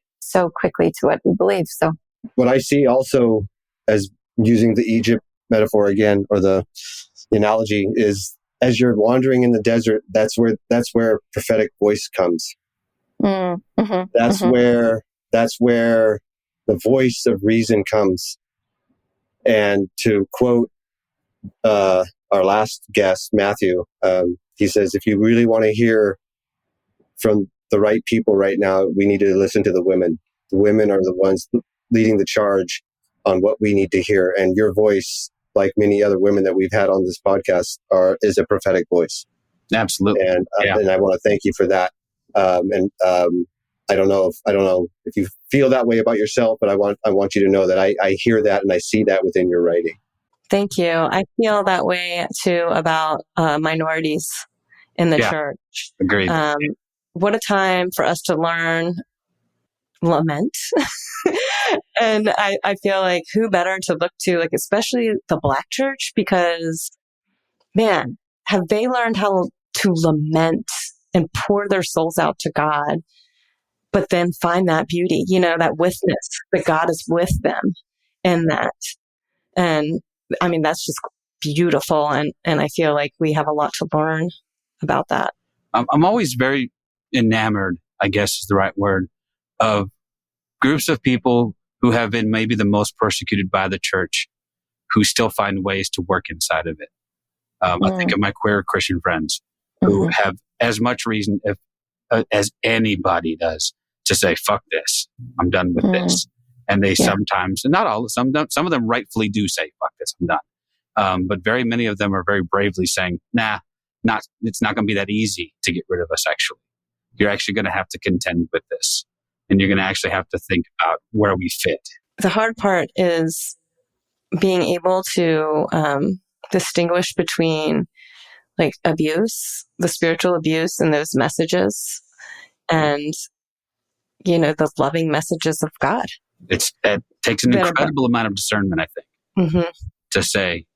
quickly to what we believe. So what I see also, as using the Egypt metaphor again, or the analogy, is as you're wandering in the desert, that's where prophetic voice comes. Mm-hmm, that's where the voice of reason comes. And to quote our last guest, Matthew, he says, if you really want to hear from the right people right now, we need to listen to the women. The women are the ones leading the charge on what we need to hear. And your voice, like many other women that we've had on this podcast, is a prophetic voice. Absolutely. And I want to thank you for that. I don't know if you feel that way about yourself, but I want you to know that I hear that and I see that within your writing. Thank you. I feel that way too about minorities in the church. Agreed. What a time for us to learn lament. And I feel like who better to look to, especially the Black church, because man, have they learned how to lament and pour their souls out to God, but then find that beauty, that witness that God is with them in that. And I mean, that's just beautiful. And I feel like we have a lot to learn about that. I'm always very enamored, I guess is the right word, of groups of people who have been maybe the most persecuted by the church, who still find ways to work inside of it. I think of my queer Christian friends who have as much reason as anybody does to say, fuck this, I'm done with this. And they sometimes, not all, some of them rightfully do say, fuck this, I'm done. But very many of them are very bravely saying, it's not going to be that easy to get rid of us, actually. You're actually going to have to contend with this. And you're going to actually have to think about where we fit. The hard part is being able to distinguish between abuse, the spiritual abuse and those messages, and, the loving messages of God. It takes an incredible amount of discernment, I think, to say.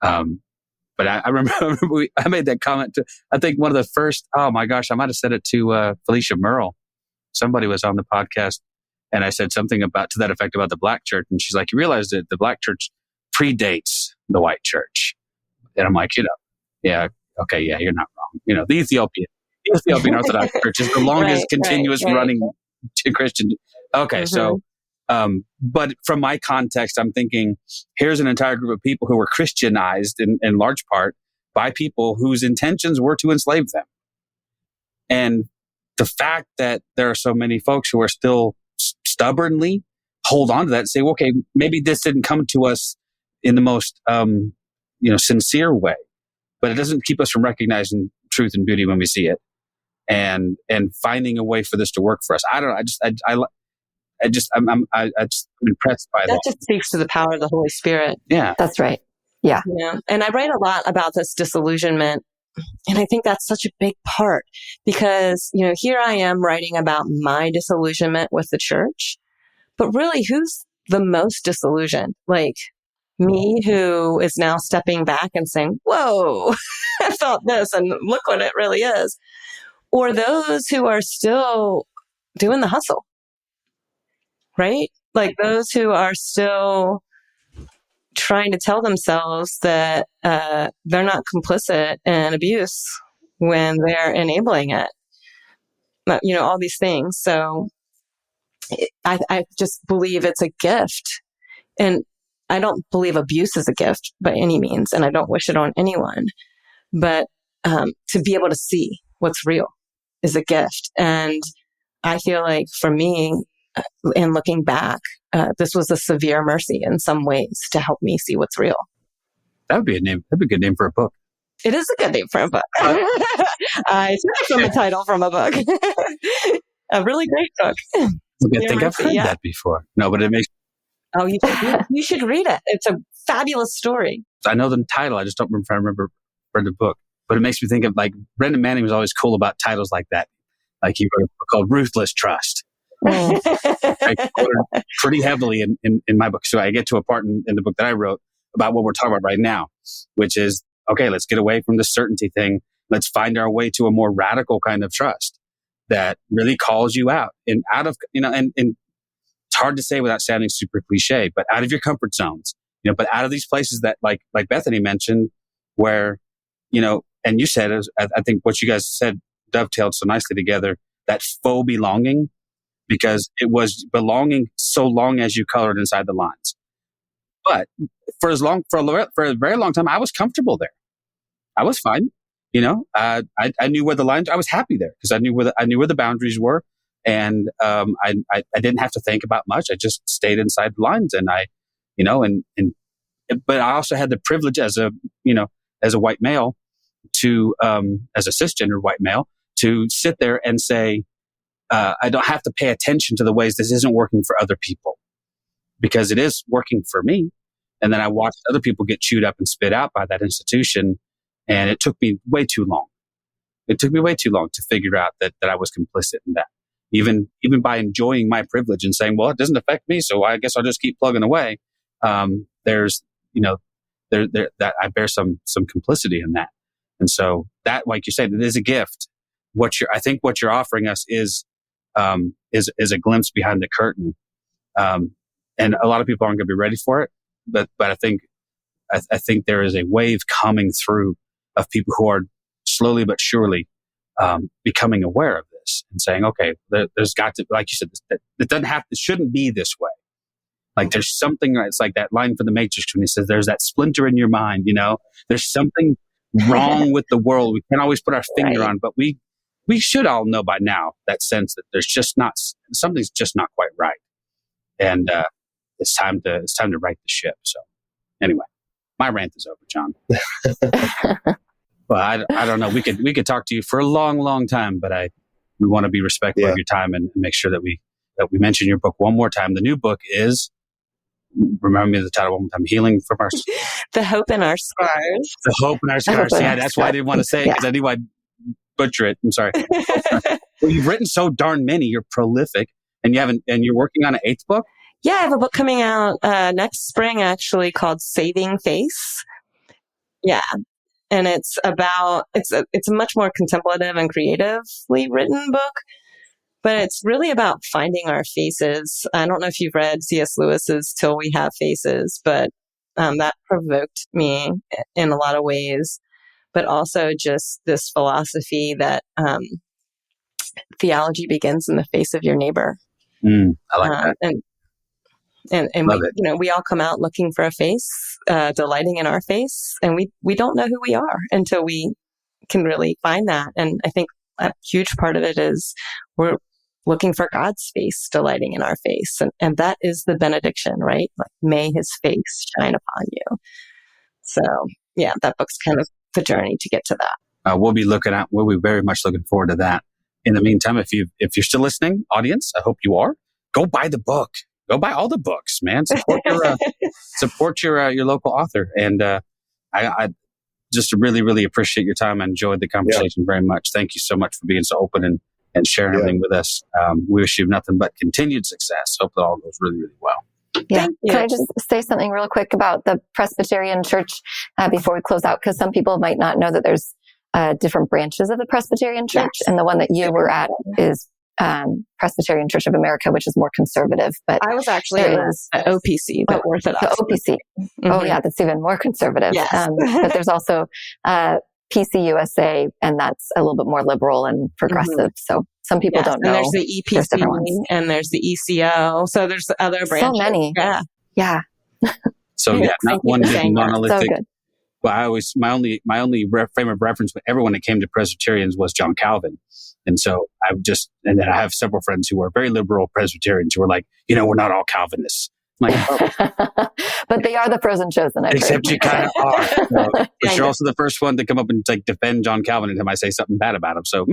But I remember I made that comment to, I think one of the first, oh my gosh, I might have said it to Felicia Merle. Somebody was on the podcast and I said something to that effect about the Black church. And she's like, you realize that the Black church predates the white church. And I'm like, yeah, okay, yeah, you're not wrong. The Ethiopian Orthodox Church is the longest continuous running Christian. Okay, so But from my context, I'm thinking, here's an entire group of people who were Christianized in large part by people whose intentions were to enslave them. And the fact that there are so many folks who are still stubbornly hold on to that and say, well, okay, maybe this didn't come to us in the most, sincere way, but it doesn't keep us from recognizing truth and beauty when we see it and finding a way for this to work for us. I don't know. I'm just impressed by that. That just speaks to the power of the Holy Spirit. Yeah. That's right. Yeah. And I write a lot about this disillusionment. And I think that's such a big part because, here I am writing about my disillusionment with the church, but really who's the most disillusioned? Like me, who is now stepping back and saying, whoa, I felt this and look what it really is. Or those who are still doing the hustle, right? Like those who are still trying to tell themselves that they're not complicit in abuse when they're enabling it. All these things. So I just believe it's a gift. And I don't believe abuse is a gift by any means, and I don't wish it on anyone. But to be able to see what's real is a gift. And I feel like for me, in looking back, this was a severe mercy in some ways to help me see what's real. That would be a name. That'd be a good name for a book. It is a good name for a book. I took it from a title from a book. A really great book. I think I've heard that before. No, but it makes... Oh, you should read it. It's a fabulous story. I know the title. I just don't remember if I remember read the book. But it makes me think of Brendan Manning was always cool about titles like that. Like he wrote a book called Ruthless Trust. I quoted pretty heavily in my book. So I get to a part in the book that I wrote about what we're talking about right now, which is, okay, let's get away from the certainty thing. Let's find our way to a more radical kind of trust that really calls you out and out of, and it's hard to say without sounding super cliche, but out of your comfort zones, but out of these places that like Bethany mentioned where, and you said, I think what you guys said dovetailed so nicely together, that faux belonging, because it was belonging so long as you colored inside the lines. But for a very long time, I was comfortable there. I was fine. I knew where the lines, I was happy there because I knew where the boundaries were. And, I didn't have to think about much. I just stayed inside the lines and but I also had the privilege as a white male to, as a cisgender white male, to sit there and say, I don't have to pay attention to the ways this isn't working for other people because it is working for me. And then I watched other people get chewed up and spit out by that institution. And it took me way too long. It took me way too long to figure out that I was complicit in that. Even by enjoying my privilege and saying, well, it doesn't affect me, so I guess I'll just keep plugging away. There's, that I bear some complicity in that. And so that, like you said, it is a gift. I think what you're offering us is a glimpse behind the curtain. And a lot of people aren't going to be ready for it, but I think there is a wave coming through of people who are slowly but surely becoming aware of this and saying, okay, there's got to, like you said, it shouldn't be this way. Like there's something, it's like that line from the Matrix when he says, there's that splinter in your mind, there's something wrong with the world. We can't always put our finger on, but we should all know by now that sense that there's just something's just not quite right. And, it's time to right the ship. So anyway, my rant is over, John. Well, I don't know. We could talk to you for a long, long time, but we want to be respectful of your time and make sure that we mention your book one more time. The new book is, remember me the title one more time, Healing from Our... The Hope in Our Scars. The Hope in Our Scars. Yeah, that's why I didn't want to say it because I knew I'd butcher it. I'm sorry. Well, you've written so darn many. You're prolific and you're working on an 8th book? Yeah, I have a book coming out next spring, actually, called Saving Face. Yeah, and it's a much more contemplative and creatively written book, but it's really about finding our faces. I don't know if you've read C.S. Lewis's Till We Have Faces, but that provoked me in a lot of ways. But also just this philosophy that theology begins in the face of your neighbor. I like that. And And Love we, it. you know, we all come out looking for a face, delighting in our face. And we don't know who we are until we can really find that. And I think a huge part of it is we're looking for God's face delighting in our face. And that is the benediction, right? Like, may his face shine upon you. So yeah, that book's kind of the journey to get to that. We'll be very much looking forward to that. In the meantime, if you're still listening, audience, I hope you are, go buy the book. Go buy all the books, man. Support your local author. And I just really, really appreciate your time. I enjoyed the conversation very much. Thank you so much for being so open and sharing everything with us. We wish you nothing but continued success. Hope that all goes really, really well. Yeah. Can I just say something real quick about the Presbyterian Church before we close out? Because some people might not know that there's different branches of the Presbyterian Church. Yes. And the one that you were at is Presbyterian Church of America, which is more conservative. But I was actually at OPC, the Orthodox. The OPC. Mm-hmm. Oh, yeah, that's even more conservative. Yes. But there's also PCUSA, and that's a little bit more liberal and progressive. Mm-hmm. So some people don't know. And there's the EPC, and there's the ECO. So there's other branches. So many. Yeah. So not one big monolithic. So good. Well, my only frame of reference with everyone that came to Presbyterians was John Calvin. And so and then I have several friends who are very liberal Presbyterians who are like, we're not all Calvinists. I'm like, oh. But they are the frozen chosen. Except you kind of are. But you're also the first one to come up and defend John Calvin anytime I say something bad about him. So,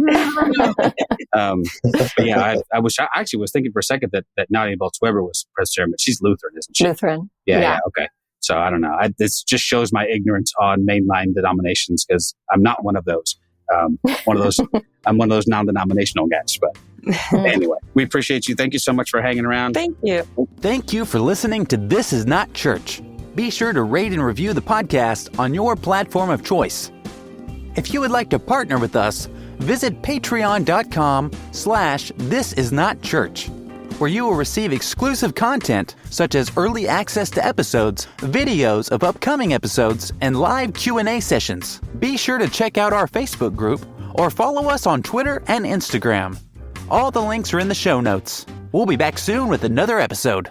but yeah, I actually was thinking for a second that Nadia Bolz-Weber was Presbyterian, but she's Lutheran, isn't she? Lutheran. Yeah. Okay. So I don't know. This just shows my ignorance on mainline denominations because I'm not one of those. I'm one of those non-denominational guys. But anyway, we appreciate you. Thank you so much for hanging around. Thank you. Thank you for listening to This Is Not Church. Be sure to rate and review the podcast on your platform of choice. If you would like to partner with us, visit patreon.com/thisisnotchurch, where you will receive exclusive content such as early access to episodes, videos of upcoming episodes, and live Q&A sessions. Be sure to check out our Facebook group or follow us on Twitter and Instagram. All the links are in the show notes. We'll be back soon with another episode.